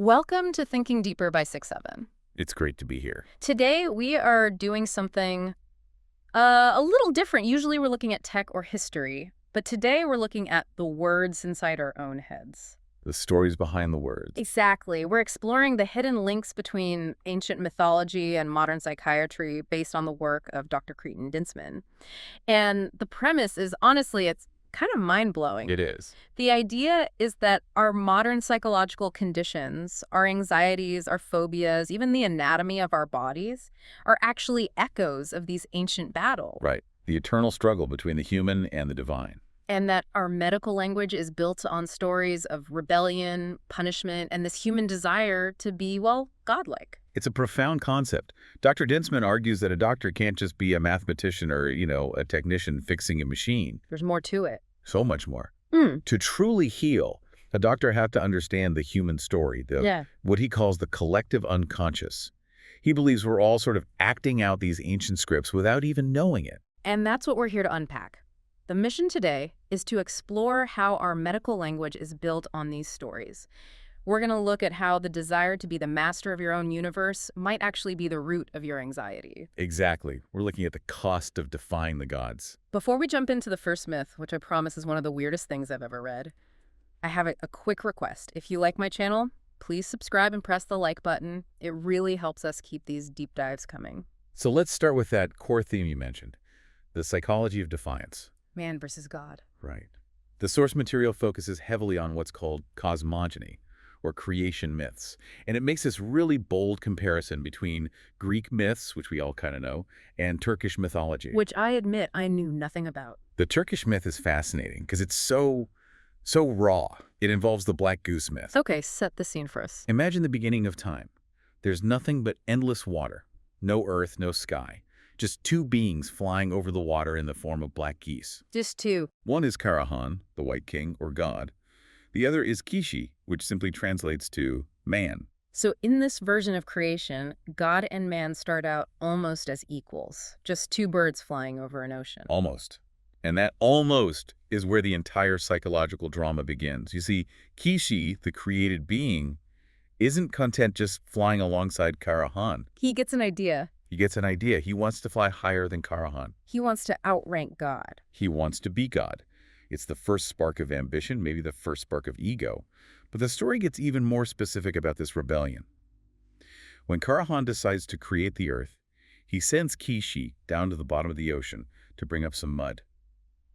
Welcome to Thinking Deeper by 6-7. It's great to be here. Today we are doing something a little different. Usually we're looking at tech or history, but today we're looking at the words inside our own heads. The stories behind the words. Exactly. We're exploring the hidden links between ancient mythology and modern psychiatry based on the work of Dr. Cretin Dinsman. And the premise is, honestly, it's kind of mind-blowing. It is. The idea is that our modern psychological conditions, our anxieties, our phobias, even the anatomy of our bodies, are actually echoes of these ancient battles. Right. The eternal struggle between the human and the divine. And that our medical language is built on stories of rebellion, punishment, and this human desire to be, well, godlike. It's a profound concept. Dr. Dinsman argues that a doctor can't just be a mathematician or, a technician fixing a machine. There's more to it. So much more. Mm. To truly heal, a doctor has to understand the human story, what he calls the collective unconscious. He believes we're all sort of acting out these ancient scripts without even knowing it. And that's what we're here to unpack. The mission today is to explore how our medical language is built on these stories. We're going to look at how the desire to be the master of your own universe might actually be the root of your anxiety. Exactly. We're looking at the cost of defying the gods. Before we jump into the first myth, which I promise is one of the weirdest things I've ever read, I have a quick request. If you like my channel, please subscribe and press the like button. It really helps us keep these deep dives coming. So let's start with that core theme you mentioned, the psychology of defiance. Man versus God. Right. The source material focuses heavily on what's called cosmogony, or creation myths. And it makes this really bold comparison between Greek myths, which we all kind of know, and Turkish mythology. Which I admit I knew nothing about. The Turkish myth is fascinating because it's so raw. It involves the black goose myth. Okay, set the scene for us. Imagine the beginning of time. There's nothing but endless water. No earth, no sky. Just two beings flying over the water in the form of black geese. Just two. One is Karahan, the White King, or God. The other is Kishi, which simply translates to man. So in this version of creation, God and man start out almost as equals, just two birds flying over an ocean. Almost. And that almost is where the entire psychological drama begins. You see, Kishi, the created being, isn't content just flying alongside Karahan. He gets an idea. He gets an idea. He wants to fly higher than Karahan. He wants to outrank God. He wants to be God. It's the first spark of ambition, maybe the first spark of ego. But the story gets even more specific about this rebellion. When Karahan decides to create the earth, he sends Kishi down to the bottom of the ocean to bring up some mud.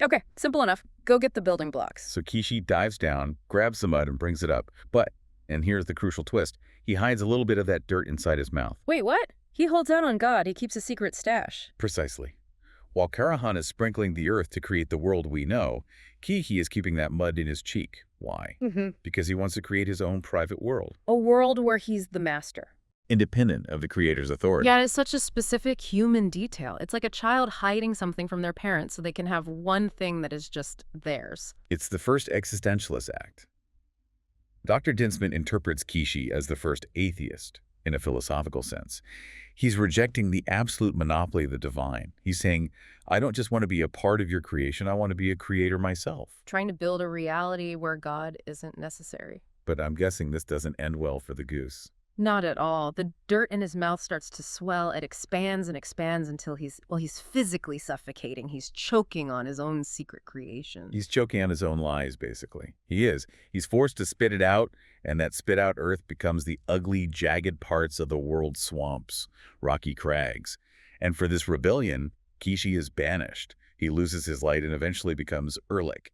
Okay, simple enough. Go get the building blocks. So Kishi dives down, grabs the mud, and brings it up. But, and here's the crucial twist, he hides a little bit of that dirt inside his mouth. Wait, what? He holds out on God. He keeps a secret stash. Precisely. While Karahan is sprinkling the earth to create the world we know, Kishi is keeping that mud in his cheek. Why? Because he wants to create his own private world. A world where he's the master. Independent of the creator's authority. Yeah, it's such a specific human detail. It's like a child hiding something from their parents so they can have one thing that is just theirs. It's the first existentialist act. Dr. Dinsman interprets Kishi as the first atheist, in a philosophical sense. He's rejecting the absolute monopoly of the divine. He's saying, I don't just want to be a part of your creation, I want to be a creator myself. Trying to build a reality where God isn't necessary. But I'm guessing this doesn't end well for the goose. Not at all. The dirt in his mouth starts to swell. It expands and expands until he's physically suffocating. He's choking on his own secret creation. He's choking on his own lies, basically. He is. He's forced to spit it out, and that spit-out earth becomes the ugly, jagged parts of the world's swamps, rocky crags. And for this rebellion, Kishi is banished. He loses his light and eventually becomes Erlik,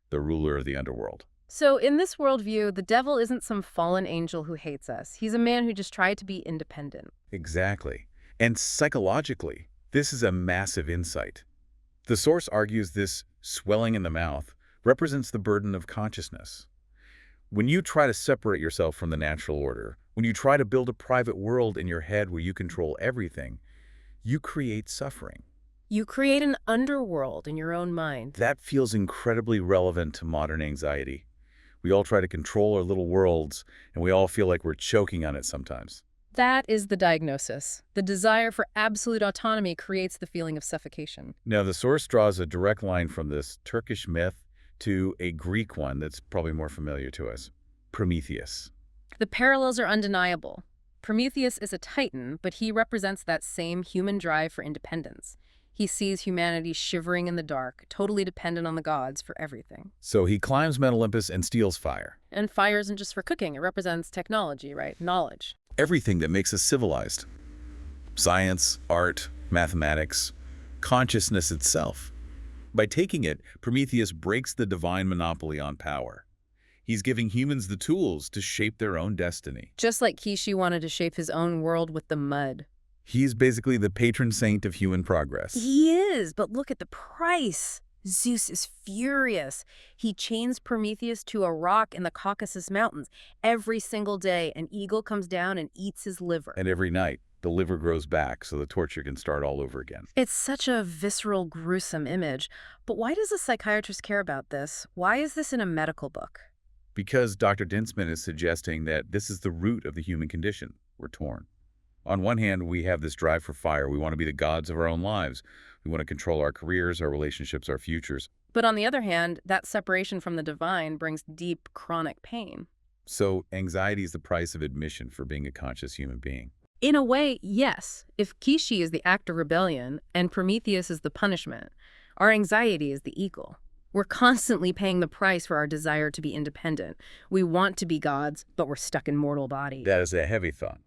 the ruler of the underworld. So in this worldview, the devil isn't some fallen angel who hates us. He's a man who just tried to be independent. Exactly. And psychologically, this is a massive insight. The source argues this swelling in the mouth represents the burden of consciousness. When you try to separate yourself from the natural order, when you try to build a private world in your head where you control everything, you create suffering. You create an underworld in your own mind. That feels incredibly relevant to modern anxiety. We all try to control our little worlds, and we all feel like we're choking on it sometimes. That is the diagnosis. The desire for absolute autonomy creates the feeling of suffocation. Now, the source draws a direct line from this Turkish myth to a Greek one that's probably more familiar to us, Prometheus. The parallels are undeniable. Prometheus is a titan, but he represents that same human drive for independence. He sees humanity shivering in the dark, totally dependent on the gods for everything. So he climbs Mount Olympus and steals fire. And fire isn't just for cooking, it represents technology, right? Knowledge. Everything that makes us civilized. Science, art, mathematics, consciousness itself. By taking it, Prometheus breaks the divine monopoly on power. He's giving humans the tools to shape their own destiny. Just like Kishi wanted to shape his own world with the mud. He's basically the patron saint of human progress. He is, but look at the price. Zeus is furious. He chains Prometheus to a rock in the Caucasus Mountains. Every single day, an eagle comes down and eats his liver. And every night, the liver grows back so the torture can start all over again. It's such a visceral, gruesome image. But why does a psychiatrist care about this? Why is this in a medical book? Because Dr. Dinsman is suggesting that this is the root of the human condition. We're torn. On one hand, we have this drive for fire. We want to be the gods of our own lives. We want to control our careers, our relationships, our futures. But on the other hand, that separation from the divine brings deep, chronic pain. So anxiety is the price of admission for being a conscious human being. In a way, yes. If Kishi is the act of rebellion and Prometheus is the punishment, our anxiety is the eagle. We're constantly paying the price for our desire to be independent. We want to be gods, but we're stuck in mortal bodies. That is a heavy thought.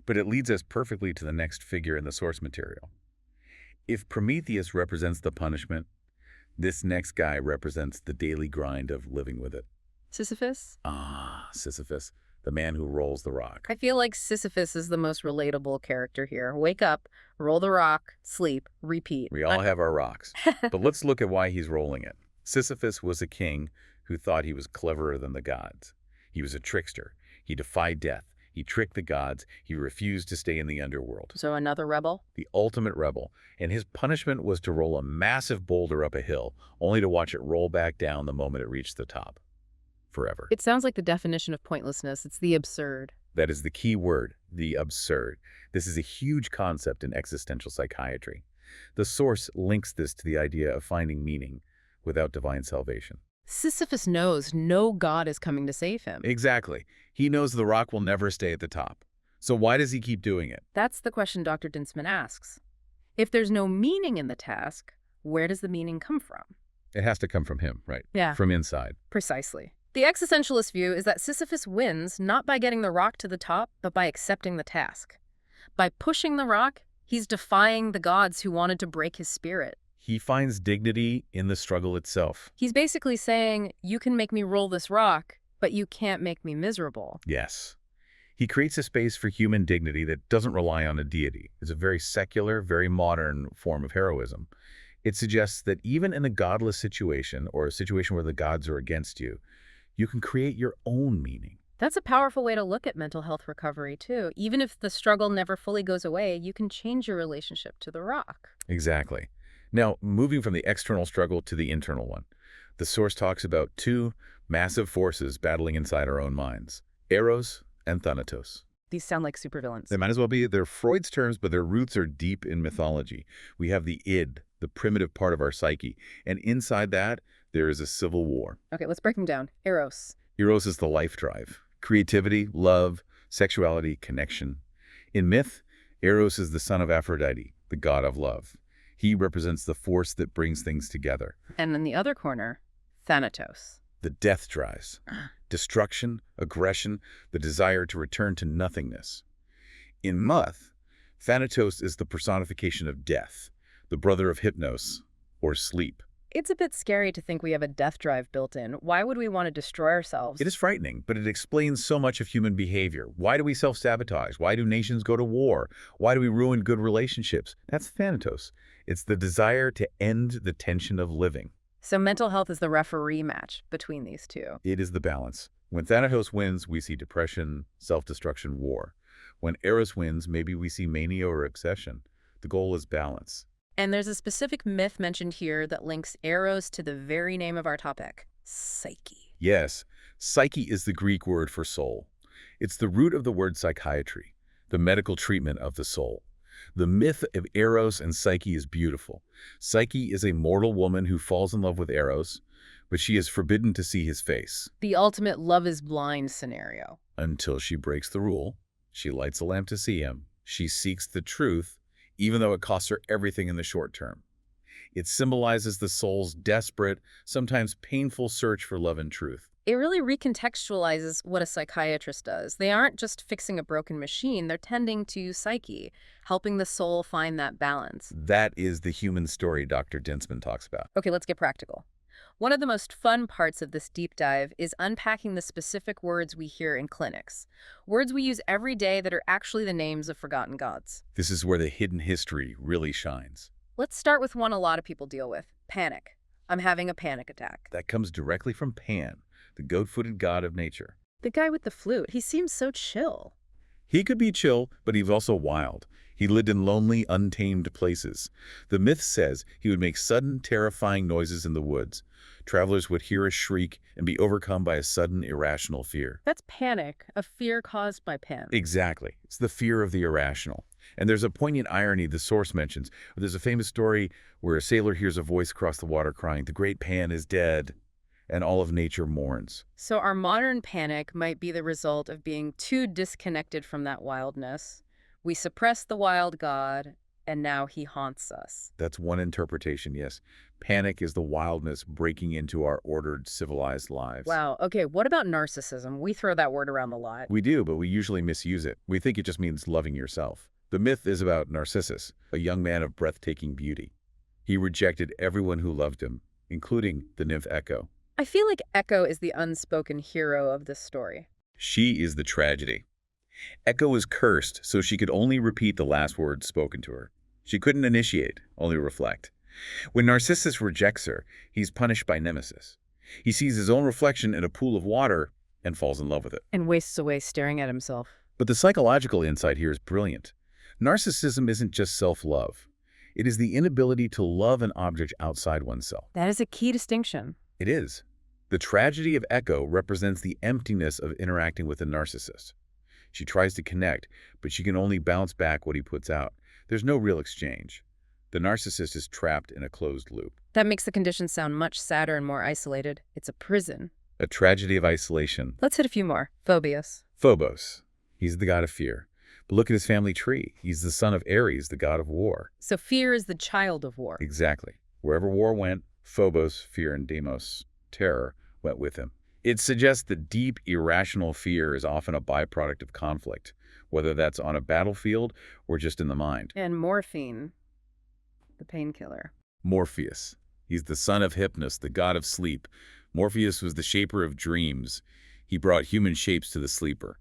But it leads us perfectly to the next figure in the source material. If Prometheus represents the punishment, this next guy represents the daily grind of living with it. Sisyphus? Ah, Sisyphus, the man who rolls the rock. I feel like Sisyphus is the most relatable character here. Wake up, roll the rock, sleep, repeat. We all have our rocks. But let's look at why he's rolling it. Sisyphus was a king who thought he was cleverer than the gods. He was a trickster. He defied death. He tricked the gods. He refused to stay in the underworld. So another rebel? The ultimate rebel. And his punishment was to roll a massive boulder up a hill, only to watch it roll back down the moment it reached the top. Forever. It sounds like the definition of pointlessness. It's the absurd. That is the key word, the absurd. This is a huge concept in existential psychiatry. The source links this to the idea of finding meaning without divine salvation. Sisyphus knows no god is coming to save him. Exactly. He knows the rock will never stay at the top. So why does he keep doing it? That's the question Dr. Dinsman asks. If there's no meaning in the task, where does the meaning come from? It has to come from him, right? Yeah. From inside. Precisely. The existentialist view is that Sisyphus wins not by getting the rock to the top, but by accepting the task. By pushing the rock, he's defying the gods who wanted to break his spirit. He finds dignity in the struggle itself. He's basically saying, you can make me roll this rock, but you can't make me miserable. Yes. He creates a space for human dignity that doesn't rely on a deity. It's a very secular, very modern form of heroism. It suggests that even in a godless situation, or a situation where the gods are against you, you can create your own meaning. That's a powerful way to look at mental health recovery, too. Even if the struggle never fully goes away, you can change your relationship to the rock. Exactly. Now, moving from the external struggle to the internal one, the source talks about two massive forces battling inside our own minds, Eros and Thanatos. These sound like supervillains. They might as well be. They're Freud's terms, but their roots are deep in mythology. We have the id, the primitive part of our psyche, and inside that, there is a civil war. Okay, let's break them down. Eros. Eros is the life drive, creativity, love, sexuality, connection. In myth, Eros is the son of Aphrodite, the god of love. He represents the force that brings things together. And in the other corner, Thanatos. The death drives, destruction, aggression, the desire to return to nothingness. In myth, Thanatos is the personification of death, the brother of Hypnos, or sleep. It's a bit scary to think we have a death drive built in. Why would we want to destroy ourselves? It is frightening, but it explains so much of human behavior. Why do we self-sabotage? Why do nations go to war? Why do we ruin good relationships? That's Thanatos. It's the desire to end the tension of living. So mental health is the referee match between these two. It is the balance. When Thanatos wins, we see depression, self-destruction, war. When Eros wins, maybe we see mania or obsession. The goal is balance. And there's a specific myth mentioned here that links Eros to the very name of our topic, psyche. Yes, psyche is the Greek word for soul. It's the root of the word psychiatry, the medical treatment of the soul. The myth of Eros and Psyche is beautiful. Psyche is a mortal woman who falls in love with Eros. but she is forbidden to see his face. The ultimate love is blind scenario. Until she breaks the rule, she lights a lamp to see him. She seeks the truth, even though it costs her everything in the short term. It symbolizes the soul's desperate, sometimes painful search for love and truth. It really recontextualizes what a psychiatrist does. They aren't just fixing a broken machine, they're tending to psyche, helping the soul find that balance. That is the human story Dr. Dinsman talks about. Okay, let's get practical. One of the most fun parts of this deep dive is unpacking the specific words we hear in clinics. Words we use every day that are actually the names of forgotten gods. This is where the hidden history really shines. Let's start with one a lot of people deal with, panic. I'm having a panic attack. That comes directly from Pan, the goat-footed god of nature. The guy with the flute, he seems so chill. He could be chill, but he was also wild. He lived in lonely, untamed places. The myth says he would make sudden, terrifying noises in the woods. Travelers would hear a shriek and be overcome by a sudden, irrational fear. That's panic, a fear caused by Pan. Exactly. It's the fear of the irrational. And there's a poignant irony the source mentions. There's a famous story where a sailor hears a voice across the water crying, "The great Pan is dead," and all of nature mourns. So our modern panic might be the result of being too disconnected from that wildness. We suppress the wild god, and now he haunts us. That's one interpretation, yes. Panic is the wildness breaking into our ordered, civilized lives. Wow, okay, what about narcissism? We throw that word around a lot. We do, but we usually misuse it. We think it just means loving yourself. The myth is about Narcissus, a young man of breathtaking beauty. He rejected everyone who loved him, including the nymph Echo. I feel like Echo is the unspoken hero of this story. She is the tragedy. Echo was cursed, so she could only repeat the last words spoken to her. She couldn't initiate, only reflect. When Narcissus rejects her, he's punished by Nemesis. He sees his own reflection in a pool of water and falls in love with it. And wastes away staring at himself. But the psychological insight here is brilliant. Narcissism isn't just self-love. It is the inability to love an object outside oneself. That is a key distinction. It is. The tragedy of Echo represents the emptiness of interacting with a narcissist. She tries to connect, but she can only bounce back what he puts out. There's no real exchange. The narcissist is trapped in a closed loop. That makes the condition sound much sadder and more isolated. It's a prison. A tragedy of isolation. Let's hit a few more. Phobius. Phobos. He's the god of fear. But look at his family tree. He's the son of Ares, the god of war. So fear is the child of war. Exactly. Wherever war went, Phobos, fear, and Deimos, terror, went with him. It suggests that deep, irrational fear is often a byproduct of conflict, whether that's on a battlefield or just in the mind. And morphine, the painkiller. Morpheus. He's the son of Hypnos, the god of sleep. Morpheus was the shaper of dreams. He brought human shapes to the sleeper.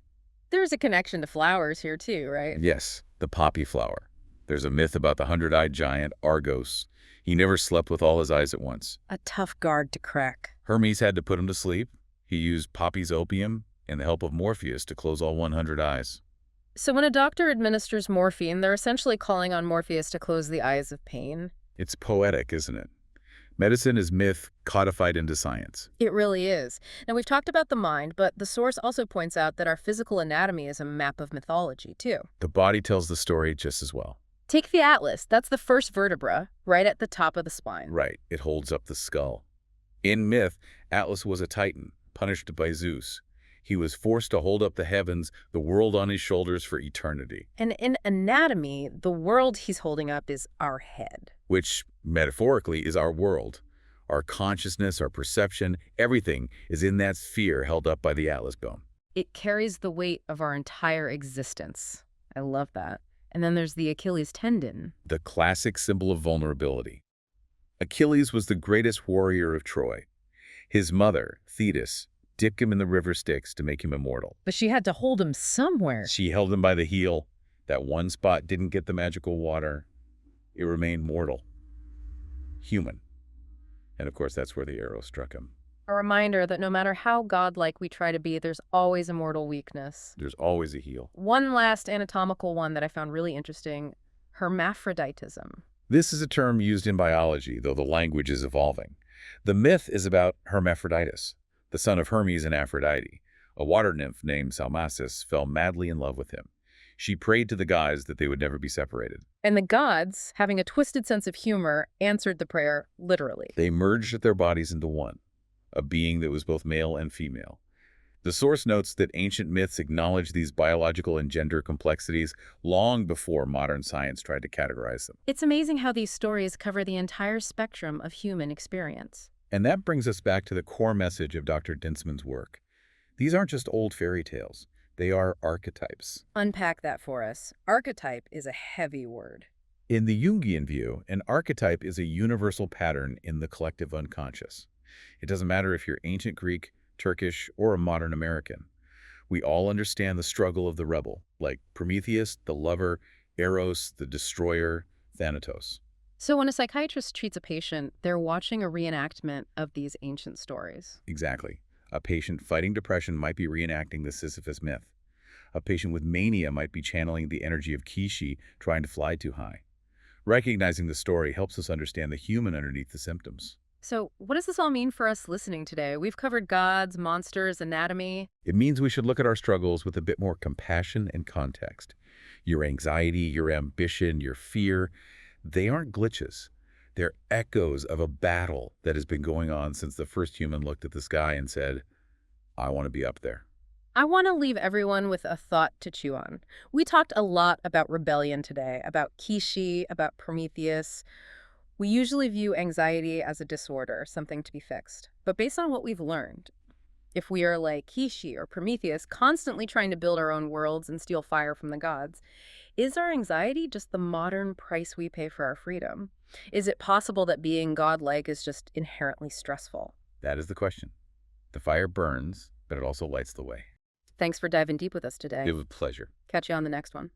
There's a connection to flowers here too, right? Yes, the poppy flower. There's a myth about the 100-eyed giant, Argos. He never slept with all his eyes at once. A tough guard to crack. Hermes had to put him to sleep. He used Poppy's opium and the help of Morpheus to close all 100 eyes. So when a doctor administers morphine, they're essentially calling on Morpheus to close the eyes of pain. It's poetic, isn't it? Medicine is myth codified into science. It really is. Now, we've talked about the mind, but the source also points out that our physical anatomy is a map of mythology, too. The body tells the story just as well. Take the atlas. That's the first vertebra, right at the top of the spine. Right, it holds up the skull. In myth, Atlas was a titan, punished by Zeus. He was forced to hold up the heavens, the world on his shoulders for eternity. And in anatomy, the world he's holding up is our head. Which, metaphorically, is our world. Our consciousness, our perception, everything is in that sphere held up by the Atlas bone. It carries the weight of our entire existence. I love that. And then there's the Achilles tendon. The classic symbol of vulnerability. Achilles was the greatest warrior of Troy. His mother, Thetis, dipped him in the river Styx to make him immortal. But she had to hold him somewhere. She held him by the heel. That one spot didn't get the magical water. It remained mortal. Human. And of course, that's where the arrow struck him. A reminder that no matter how godlike we try to be, there's always a mortal weakness. There's always a heel. One last anatomical one that I found really interesting, hermaphroditism. This is a term used in biology, though the language is evolving. The myth is about Hermaphroditus, the son of Hermes and Aphrodite. A water nymph named Salmacis fell madly in love with him. She prayed to the gods that they would never be separated. And the gods, having a twisted sense of humor, answered the prayer literally. They merged their bodies into one. a being that was both male and female. The source notes that ancient myths acknowledged these biological and gender complexities long before modern science tried to categorize them. It's amazing how these stories cover the entire spectrum of human experience. And that brings us back to the core message of Dr. Dinsman's work. These aren't just old fairy tales. They are archetypes. Unpack that for us. Archetype is a heavy word. In the Jungian view, an archetype is a universal pattern in the collective unconscious. It doesn't matter if you're ancient Greek, Turkish, or a modern American. We all understand the struggle of the rebel, like Prometheus, the lover, Eros, the destroyer, Thanatos. So when a psychiatrist treats a patient, they're watching a reenactment of these ancient stories. Exactly. A patient fighting depression might be reenacting the Sisyphus myth. A patient with mania might be channeling the energy of Kishi trying to fly too high. Recognizing the story helps us understand the human underneath the symptoms. So what does this all mean for us listening today? We've covered gods, monsters, anatomy. It means we should look at our struggles with a bit more compassion and context. Your anxiety, your ambition, your fear, they aren't glitches. They're echoes of a battle that has been going on since the first human looked at the sky and said, I want to be up there. I want to leave everyone with a thought to chew on. We talked a lot about rebellion today, about Kishi, about Prometheus. We usually view anxiety as a disorder, something to be fixed. But based on what we've learned, if we are like Kishi or Prometheus, constantly trying to build our own worlds and steal fire from the gods, is our anxiety just the modern price we pay for our freedom? Is it possible that being godlike is just inherently stressful? That is the question. The fire burns, but it also lights the way. Thanks for diving deep with us today. It was a pleasure. Catch you on the next one.